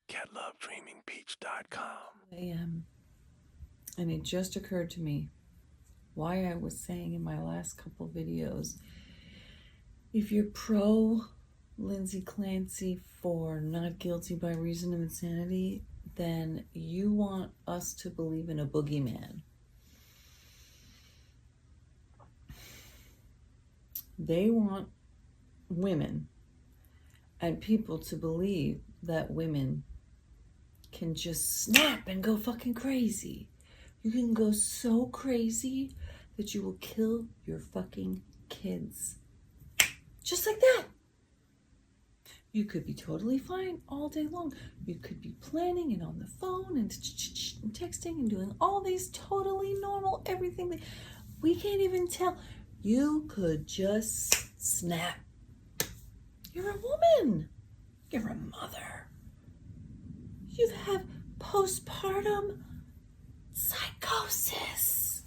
GetLoveDreamingPeach.com. a.m. and it just occurred to me why I was saying in my last couple videos, if you're pro Lindsay Clancy for not guilty by reason of insanity, then you want us to believe in a boogeyman. They want women and people to believe that women can just snap and go fucking crazy. You can go so crazy that you will kill your fucking kids. Just like that. You could be totally fine all day long. You could be planning and on the phone and texting and doing all these totally normal everything that we can't even tell. You could just snap. You're a woman. You're a mother. You have postpartum psychosis.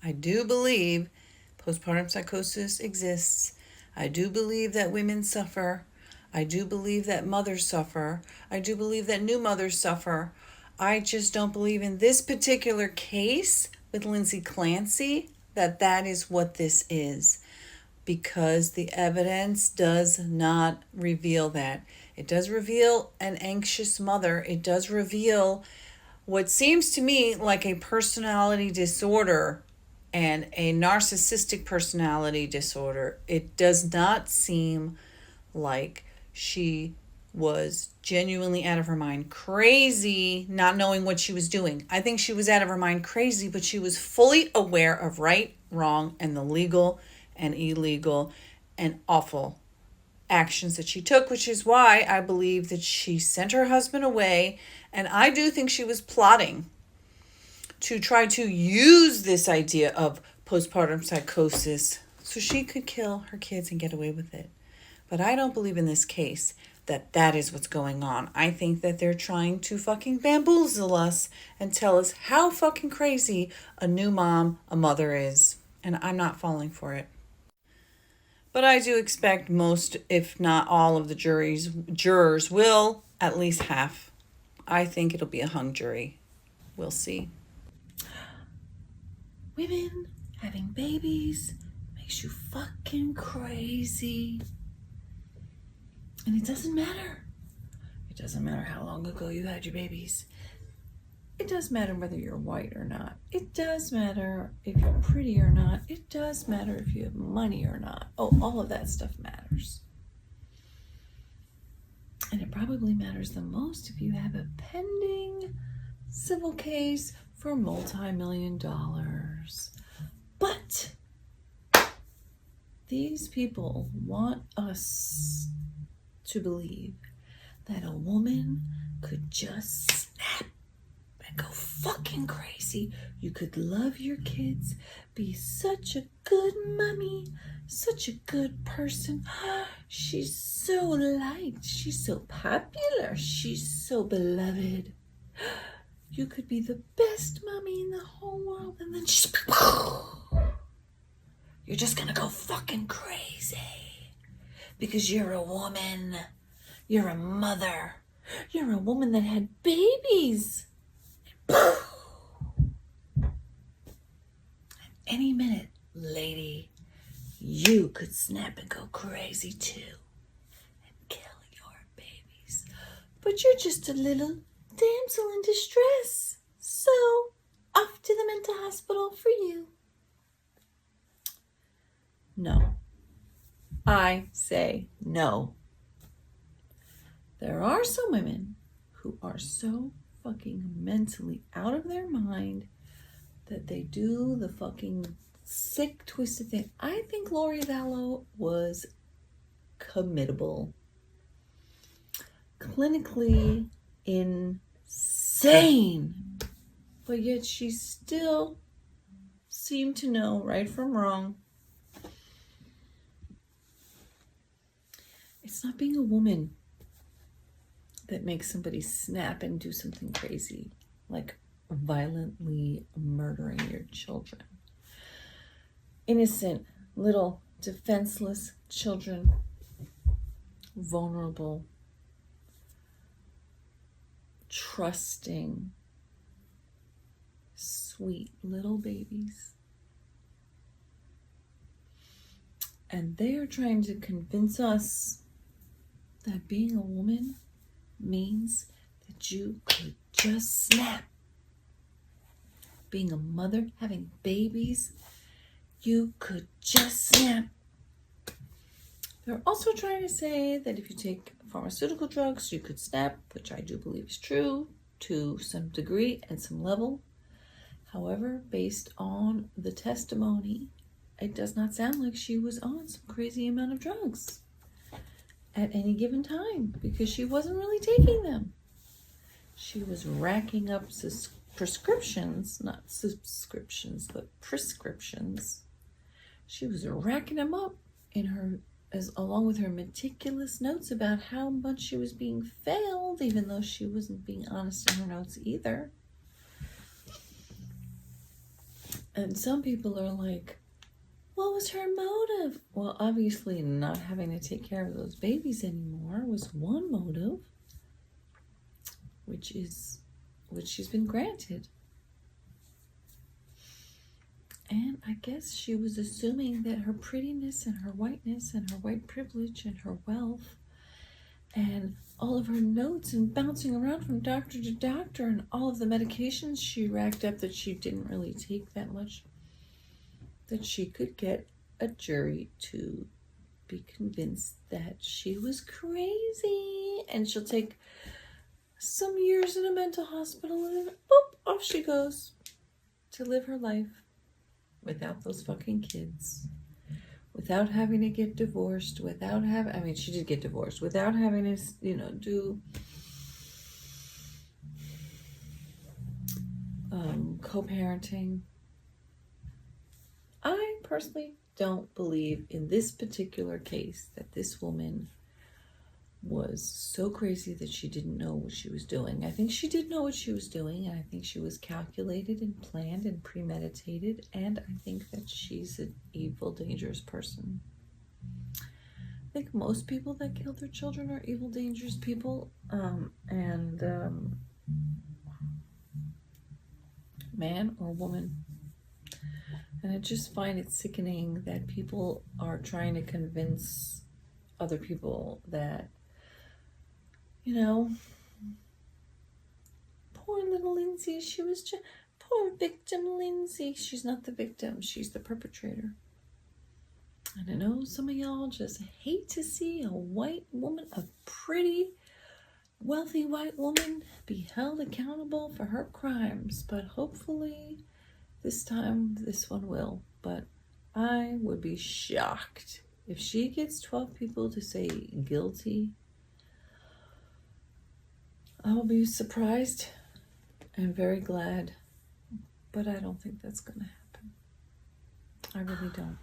I do believe postpartum psychosis exists. I do believe that women suffer. I do believe that mothers suffer. I do believe that new mothers suffer. I just don't believe in this particular case with Lindsay Clancy that is what this is, because the evidence does not reveal that. It does reveal an anxious mother. It does reveal what seems to me like a personality disorder and a narcissistic personality disorder. It does not seem like she was genuinely out of her mind crazy, not knowing what she was doing. I think she was out of her mind crazy, but she was fully aware of right, wrong, and the legal and illegal and awful actions that she took, which is why I believe that she sent her husband away. And I do think she was plotting to try to use this idea of postpartum psychosis so she could kill her kids and get away with it. But I don't believe in this case that is what's going on. I think that they're trying to fucking bamboozle us and tell us how fucking crazy a new mom, a mother is. And I'm not falling for it. But I do expect most, if not all, of the jurors will, at least half. I think it'll be a hung jury. We'll see. Women having babies makes you fucking crazy. And it doesn't matter. It doesn't matter how long ago you had your babies. It does matter whether you're white or not. It does matter if you're pretty or not. It does matter if you have money or not. Oh, all of that stuff matters. And it probably matters the most if you have a pending civil case for multi-million dollars. But these people want us to believe that a woman could just snap and go fucking crazy. You could love your kids, be such a good mommy, such a good person. She's so liked, she's so popular, she's so beloved. You could be the best mommy in the whole world, and then you're just gonna go fucking crazy because you're a woman, you're a mother, you're a woman that had babies. Any minute, lady, you could snap and go crazy too and kill your babies. But you're just a little damsel in distress. So, off to the mental hospital for you. No. I say no. There are some women who are so fucking mentally out of their mind that they do the fucking sick, twisted thing. I think Lori Vallow was committable. Clinically insane. But yet she still seemed to know right from wrong. It's not being a woman that makes somebody snap and do something crazy, like violently murdering your children. Innocent, little, defenseless children, vulnerable. trusting, sweet little babies. And they are trying to convince us that being a woman means that you could just snap. Being a mother, having babies, you could just snap. They're also trying to say that if you take pharmaceutical drugs, you could snap, which I do believe is true to some degree and some level. However, based on the testimony, it does not sound like she was on some crazy amount of drugs at any given time, because she wasn't really taking them. She was racking up prescriptions, not subscriptions, but prescriptions. She was racking them up in her, along with her meticulous notes about how much she was being failed, even though she wasn't being honest in her notes either. And some people are like, what was her motive? Well, obviously not having to take care of those babies anymore was one motive, which she's been granted. And I guess she was assuming that her prettiness and her whiteness and her white privilege and her wealth and all of her notes and bouncing around from doctor to doctor and all of the medications she racked up that she didn't really take that much, that she could get a jury to be convinced that she was crazy, and she'll take some years in a mental hospital and then boop, off she goes to live her life without those fucking kids, without having to get divorced, she did get divorced, without having to, do co-parenting. I personally don't believe in this particular case that this woman was so crazy that she didn't know what she was doing. I think she did know what she was doing, and I think she was calculated and planned and premeditated, and I think that she's an evil, dangerous person. I think most people that kill their children are evil, dangerous people, man or woman. And I just find it sickening that people are trying to convince other people that, poor little Lindsay, poor victim Lindsay. She's not the victim, she's the perpetrator. And I know some of y'all just hate to see a white woman, a pretty, wealthy white woman, be held accountable for her crimes, but hopefully this time this one will. But I would be shocked if she gets 12 people to say guilty. I will be surprised and very glad, but I don't think that's going to happen. I really don't.